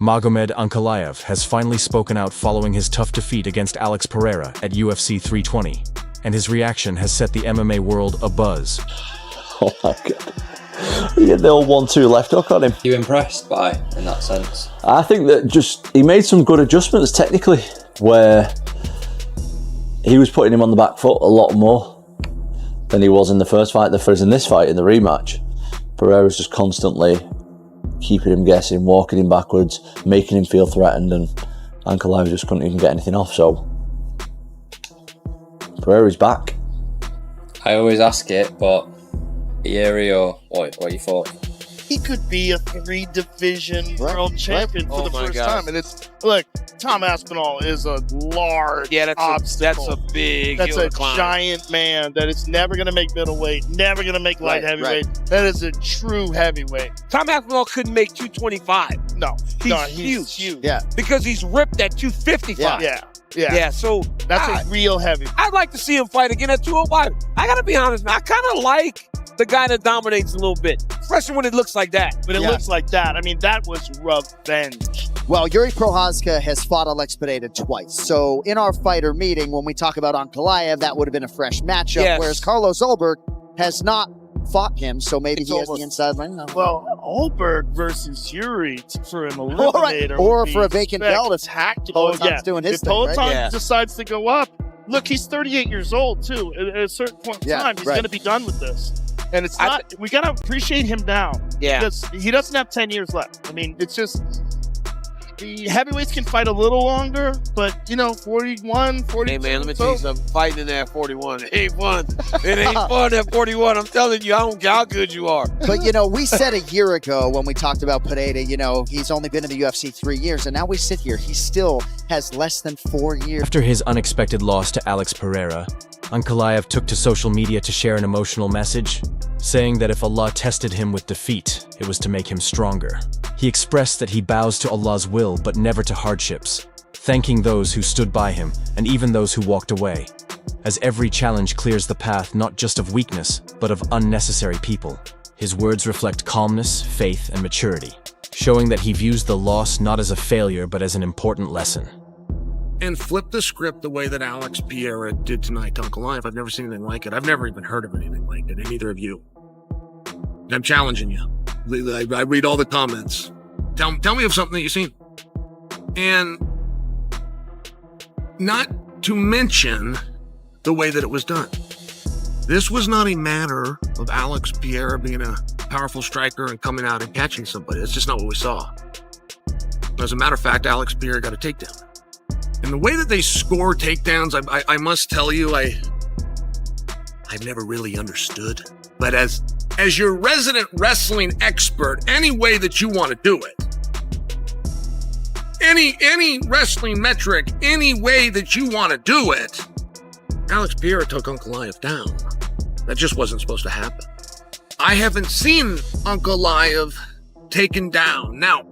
Magomed Ankalaev has finally spoken out following his tough defeat against Alex Pereira at UFC 320, and his reaction has set the MMA world abuzz. Oh my God. He had the old 1-2 left hook on him. You impressed by, in that sense? I think that he made some good adjustments technically, where he was putting him on the back foot a lot more than he was in the first fight. In this fight, in the rematch, Pereira's just constantly keeping him guessing, walking him backwards, making him feel threatened, and Ankalaev just couldn't even get anything off. So Pereira's back. I always ask it, but Ieri or what are your thoughts? He could be a 3-division world champion for the first time. And it's, look, Tom Aspinall is a large obstacle. That's a big giant man that is never going to make middleweight, never going to make light heavyweight. Right. That is a true heavyweight. Tom Aspinall couldn't make 225. No. He's huge. Yeah. Because he's ripped at 255. Yeah, so that's a real heavy. I'd like to see him fight again at 205. I got to be honest, man, I kind of like the guy that dominates a little bit, especially when it looks like that. But it looks like that. I mean, that was revenge. Well, Yuri Prochazka has fought Alex Pereira twice. So in our fighter meeting, when we talk about Ankalaev, that would have been a fresh matchup, whereas Carlos Ulberg has not fought him, so maybe he has the inside line. Well, Ulberg versus Yuri for an eliminator. Or for a vacant belt if Peloton's doing his if thing, Peloton right? decides to go up. Look, he's 38 years old, too. At a certain point in time, he's going to be done with this. And it's not, we got to appreciate him now. Yeah. Because he doesn't have 10 years left. I mean, it's just, the heavyweights can fight a little longer, but, 41, 42. Hey, man, let me tell you something. Fighting in there at 41, it ain't fun. It ain't fun at 41. I'm telling you, I don't care how good you are. But, we said a year ago when we talked about Pereira, he's only been in the UFC 3 years, and now we sit here. He still has less than 4 years. After his unexpected loss to Alex Pereira, Ankalaev took to social media to share an emotional message, saying that if Allah tested him with defeat, it was to make him stronger. He expressed that he bows to Allah's will but never to hardships, thanking those who stood by him and even those who walked away, as every challenge clears the path not just of weakness, but of unnecessary people. His words reflect calmness, faith, and maturity, showing that he views the loss not as a failure but as an important lesson. And flip the script the way that Alex Pereira did tonight to Ankalaev. I've never seen anything like it. I've never even heard of anything like it, and neither of you. I'm challenging you. I read all the comments. Tell me of something that you've seen. And not to mention the way that it was done. This was not a matter of Alex Pereira being a powerful striker and coming out and catching somebody. That's just not what we saw. As a matter of fact, Alex Pereira got a takedown. And the way that they score takedowns, I must tell you, I've never really understood. But as your resident wrestling expert, any way that you want to do it, any wrestling metric, any way that you want to do it, Alex Pereira took Ankalaev down. That just wasn't supposed to happen. I haven't seen Ankalaev taken down. Now,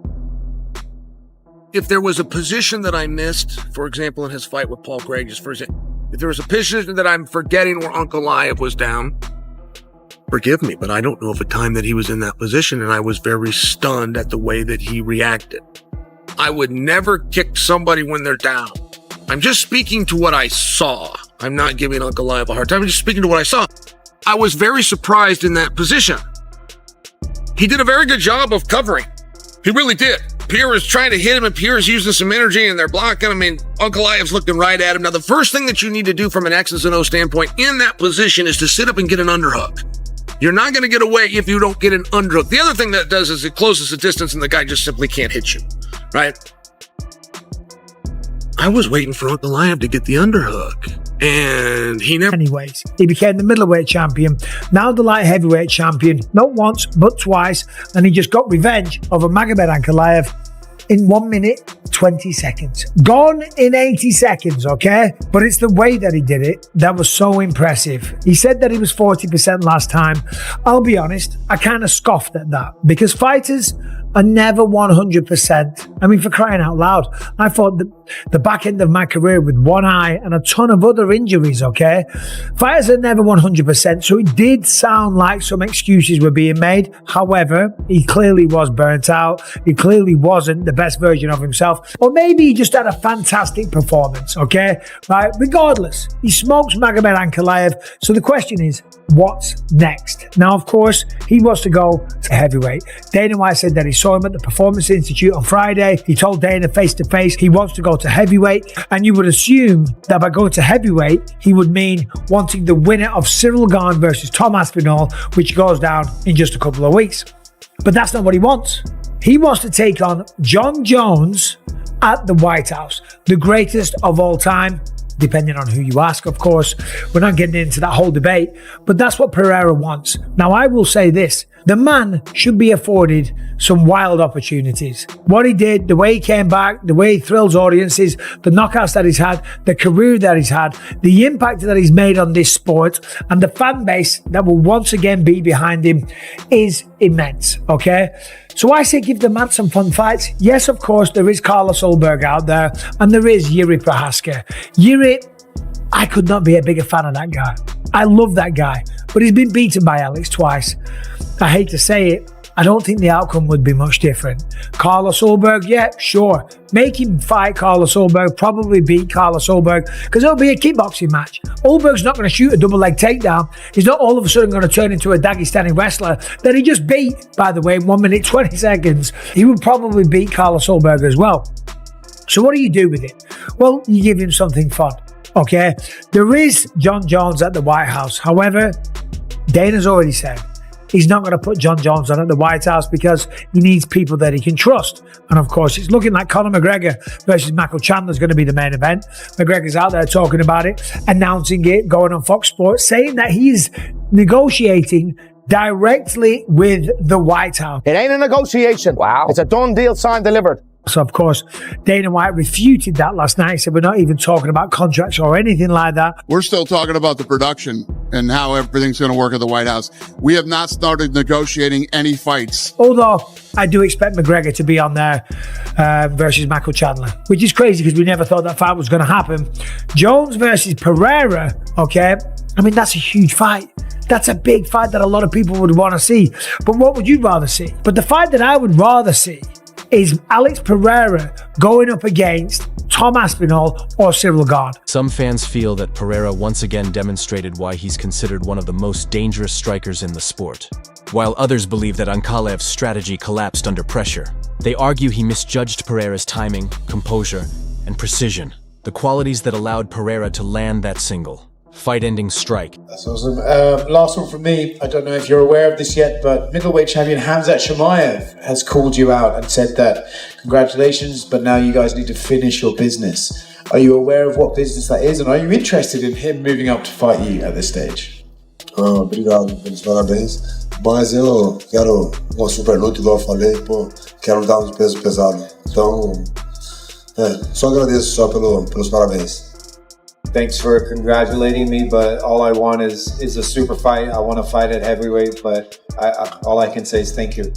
if there was a position that I missed, for example, in his fight with Paul Craig, if there was a position that I'm forgetting where Ankalaev was down, forgive me, but I don't know of a time that he was in that position, and I was very stunned at the way that he reacted. I would never kick somebody when they're down. I'm just speaking to what I saw. I'm not giving Ankalaev a hard time. I'm just speaking to what I saw. I was very surprised in that position. He did a very good job of covering. He really did. Pierre is trying to hit him, and Pierre's using some energy, and they're blocking him. I mean, Ankalaev's looking right at him. Now, the first thing that you need to do from an X's and O standpoint in that position is to sit up and get an underhook. You're not going to get away if you don't get an underhook. The other thing that it does is it closes the distance, and the guy just simply can't hit you, right? I was waiting for Ankalaev to get the underhook, and he never... Anyways, he became the middleweight champion, now the light heavyweight champion, not once, but twice, and he just got revenge over Magomed Ankalaev in 1 minute, 20 seconds. Gone in 80 seconds, okay? But it's the way that he did it that was so impressive. He said that he was 40% last time. I'll be honest, I kind of scoffed at that because fighters are never 100%. I mean, for crying out loud, I thought the back end of my career with one eye and a ton of other injuries, okay? Fighters are never 100%, so it did sound like some excuses were being made. However, he clearly was burnt out. He clearly wasn't the best version of himself. Or maybe he just had a fantastic performance, okay? Right? Regardless, he smokes Magomed Ankalaev. So the question is, what's next? Now, of course, he wants to go to heavyweight. Dana White said that he saw him at the Performance Institute on Friday. He told Dana face to face he wants to go to heavyweight. And you would assume that by going to heavyweight, he would mean wanting the winner of Cyril Gane versus Tom Aspinall, which goes down in just a couple of weeks. But that's not what he wants. He wants to take on Jon Jones at the White House, the greatest of all time, depending on who you ask, of course. We're not getting into that whole debate, but that's what Pereira wants. Now, I will say this. The man should be afforded some wild opportunities. What he did, the way he came back, the way he thrills audiences, the knockouts that he's had, the career that he's had, the impact that he's made on this sport, and the fan base that will once again be behind him is immense, okay? So I say give the man some fun fights. Yes, of course, there is Carlos Ulberg out there, and there is Yuri Prohaska. Yuri, I could not be a bigger fan of that guy. I love that guy, but he's been beaten by Alex twice. I hate to say it, I don't think the outcome would be much different. Carlos Ulberg, yeah, sure. Make him fight Carlos Ulberg, probably beat Carlos Ulberg, because it'll be a kickboxing match. Ulberg's not going to shoot a double leg takedown. He's not all of a sudden going to turn into a Dagestani wrestler that he just beat, by the way, in 1 minute, 20 seconds. He would probably beat Carlos Ulberg as well. So what do you do with it? Well, you give him something fun, okay? There is Jon Jones at the White House. However, Dana's already said he's not going to put Jon Jones on at the White House because he needs people that he can trust. And of course, it's looking like Conor McGregor versus Michael Chandler is going to be the main event. McGregor's out there talking about it, announcing it, going on Fox Sports, saying that he's negotiating directly with the White House. It ain't a negotiation. Wow. It's a done deal, signed, delivered. So, of course, Dana White refuted that last night. He said, we're not even talking about contracts or anything like that. We're still talking about the production and how everything's going to work at the White House. We have not started negotiating any fights. Although, I do expect McGregor to be on there versus Michael Chandler, which is crazy because we never thought that fight was going to happen. Jones versus Pereira, okay? I mean, that's a huge fight. That's a big fight that a lot of people would want to see. But what would you rather see? But the fight that I would rather see is Alex Pereira going up against Tom Aspinall or Cyril Gane. Some fans feel that Pereira once again demonstrated why he's considered one of the most dangerous strikers in the sport, while others believe that Ankalaev's strategy collapsed under pressure. They argue he misjudged Pereira's timing, composure, and precision, the qualities that allowed Pereira to land that single, fight-ending strike. That's awesome. Last one from me. I don't know if you're aware of this yet, but middleweight champion Khamzat Chimaev has called you out and said that congratulations, but now you guys need to finish your business. Are you aware of what business that is, and are you interested in him moving up to fight you at this stage? Obrigado pelos parabéns. Mas eu quero uma super luta, igual eu falei, pô, quero dar uns pesos pesados. Então, só agradeço só pelos parabéns. Thanks for congratulating me, but all I want is a super fight. I want to fight at heavyweight, but all I can say is thank you.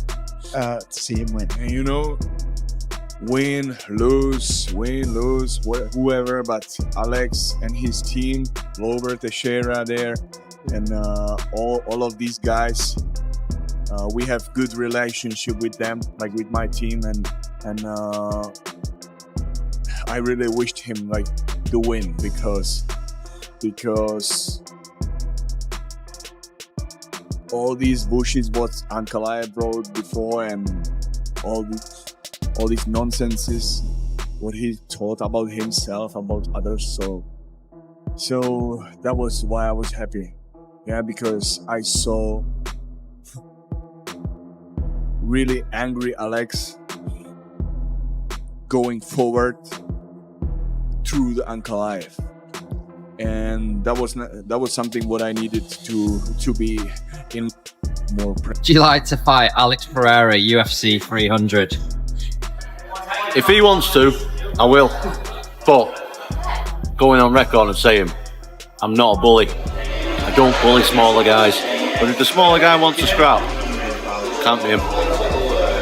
See him win. And you know, win, lose, whoever, but Alex and his team, Glover, Teixeira there, and all of these guys, we have good relationship with them, like with my team, and I really wished him like the win because all these bushes what Ankalaev wrote before and all these nonsenses what he thought about himself, about others, so that was why I was happy, because I saw really angry Alex going forward through the Ankalaev, and that was something what I needed to be in more. Would you like to fight Alex Pereira, UFC 300? If he wants to, I will. But going on record and saying I'm not a bully. I don't bully smaller guys. But if the smaller guy wants to scrap, can't be him.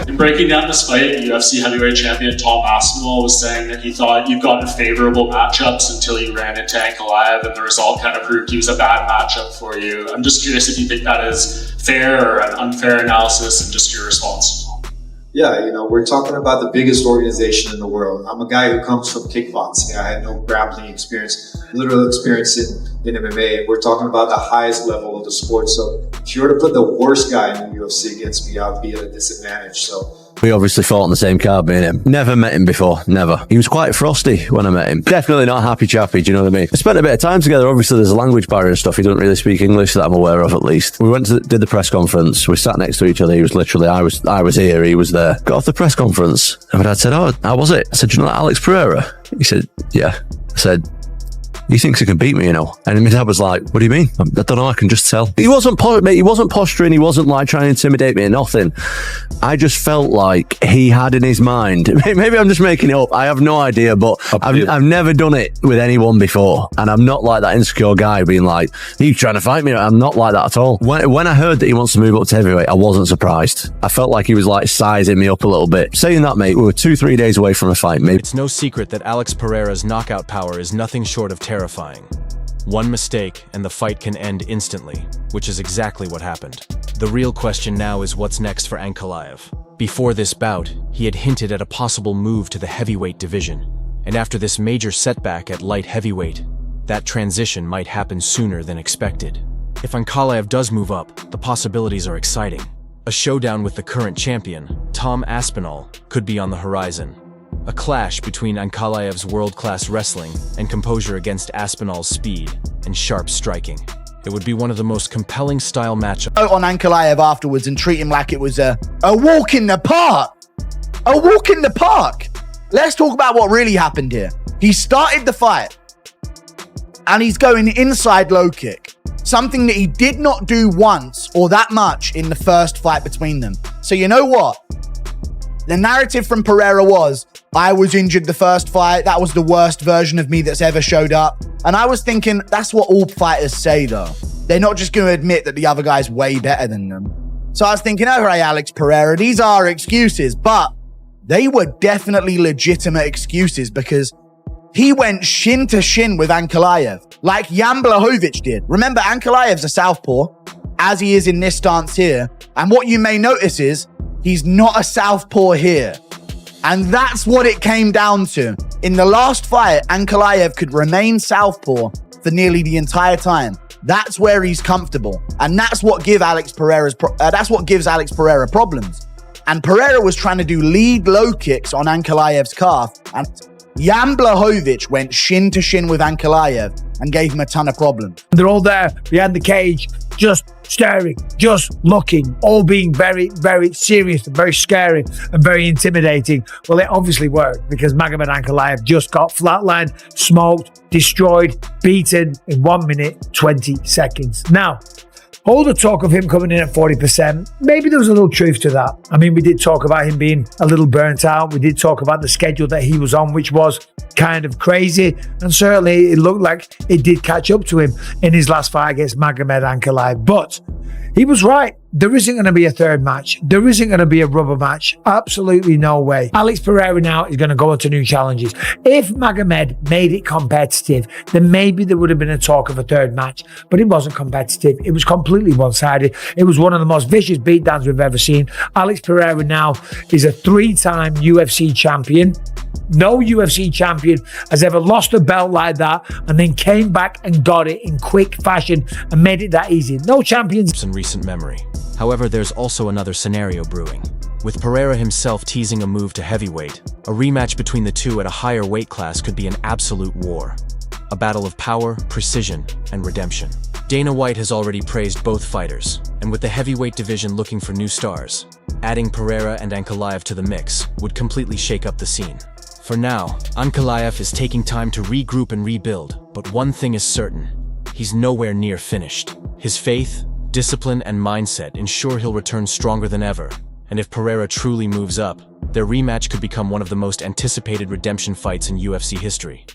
In breaking down this fight, UFC heavyweight champion Tom Aspinall was saying that he thought you've gotten favorable matchups until you ran into Ankalaev, and the result kind of proved he was a bad matchup for you. I'm just curious if you think that is fair or an unfair analysis, and just your response. Yeah, you know, we're talking about the biggest organization in the world. I'm a guy who comes from kickboxing. I had no grappling experience, literal experience in MMA. We're talking about the highest level of the sport. So if you were to put the worst guy in the UFC against me, I'd be at a disadvantage. So we obviously fought on the same card, me and him. Never met him before, never. He was quite frosty when I met him. Definitely not a happy chappy, do you know what I mean? We spent a bit of time together. Obviously, there's a language barrier and stuff. He doesn't really speak English that I'm aware of, at least. We went to did the press conference. We sat next to each other. He was literally, I was here, he was there. Got off the press conference, and my dad said, "Oh, how was it?" I said, "Do you know Alex Pereira?" He said, "Yeah." I said, "He thinks he can beat me, you know." And my dad was like, "What do you mean?" I don't know, I can just tell. He wasn't posturing, he wasn't like trying to intimidate me or nothing. I just felt like he had in his mind, maybe I'm just making it up, I have no idea, but I've never done it with anyone before. And I'm not like that insecure guy being like, "He's trying to fight me." I'm not like that at all. When I heard that he wants to move up to heavyweight, I wasn't surprised. I felt like he was like sizing me up a little bit. Saying that, mate, we were 2-3 days away from a fight, maybe. It's no secret that Alex Pereira's knockout power is nothing short of terrifying. One mistake and the fight can end instantly, which is exactly what happened. The real question now is what's next for Ankalaev. Before this bout, he had hinted at a possible move to the heavyweight division, and after this major setback at light heavyweight, that transition might happen sooner than expected. If Ankalaev does move up, the possibilities are exciting. A showdown with the current champion, Tom Aspinall, could be on the horizon. A clash between Ankalaev's world-class wrestling and composure against Aspinall's speed and sharp striking. It would be one of the most compelling style matchups. On Ankalaev afterwards and treat him like it was a walk in the park. A walk in the park. Let's talk about what really happened here. He started the fight and he's going inside low kick. Something that he did not do once or that much in the first fight between them. So you know what? The narrative from Pereira was, I was injured the first fight. That was the worst version of me that's ever showed up. And I was thinking, that's what all fighters say, though. They're not just going to admit that the other guy's way better than them. So I was thinking, all right, Alex Pereira, these are excuses, but they were definitely legitimate excuses because he went shin to shin with Ankalaev, like Jan Blachowicz did. Remember, Ankalaev's a southpaw, as he is in this stance here. And what you may notice is, he's not a southpaw here. And that's what it came down to. In the last fight, Ankalaev could remain southpaw for nearly the entire time. That's where he's comfortable. And that's what gives Alex Pereira problems. And Pereira was trying to do lead low kicks on Ankalaev's calf. And Jan Blachowicz went shin to shin with Ankalaev and gave him a ton of problems. They're all there behind the cage, just staring, just looking, all being very, very serious and very scary and very intimidating. Well, it obviously worked because Magomed Ankalaev just got flatlined, smoked, destroyed, beaten in 1 minute, 20 seconds. Now, all the talk of him coming in at 40%, maybe there was a little truth to that. I mean, we did talk about him being a little burnt out. We did talk about the schedule that he was on, which was kind of crazy. And certainly it looked like it did catch up to him in his last fight against Magomed Ankalaev. But he was right. There isn't going to be a third match. There isn't going to be a rubber match. Absolutely no way. Alex Pereira now is going to go into new challenges. If Magomed made it competitive, then maybe there would have been a talk of a third match. But it wasn't competitive. It was completely one-sided. It was one of the most vicious beatdowns we've ever seen. Alex Pereira now is a 3-time UFC champion. No UFC champion has ever lost a belt like that and then came back and got it in quick fashion and made it that easy. No champions in recent memory. However, there's also another scenario brewing, with Pereira himself teasing a move to heavyweight. A rematch between the two at a higher weight class could be an absolute war. A battle of power, precision, and redemption. Dana White has already praised both fighters, and with the heavyweight division looking for new stars, adding Pereira and Ankalaev to the mix would completely shake up the scene. For now, Ankalaev is taking time to regroup and rebuild, but one thing is certain, he's nowhere near finished. His faith, discipline, and mindset ensure he'll return stronger than ever, and if Pereira truly moves up, their rematch could become one of the most anticipated redemption fights in UFC history.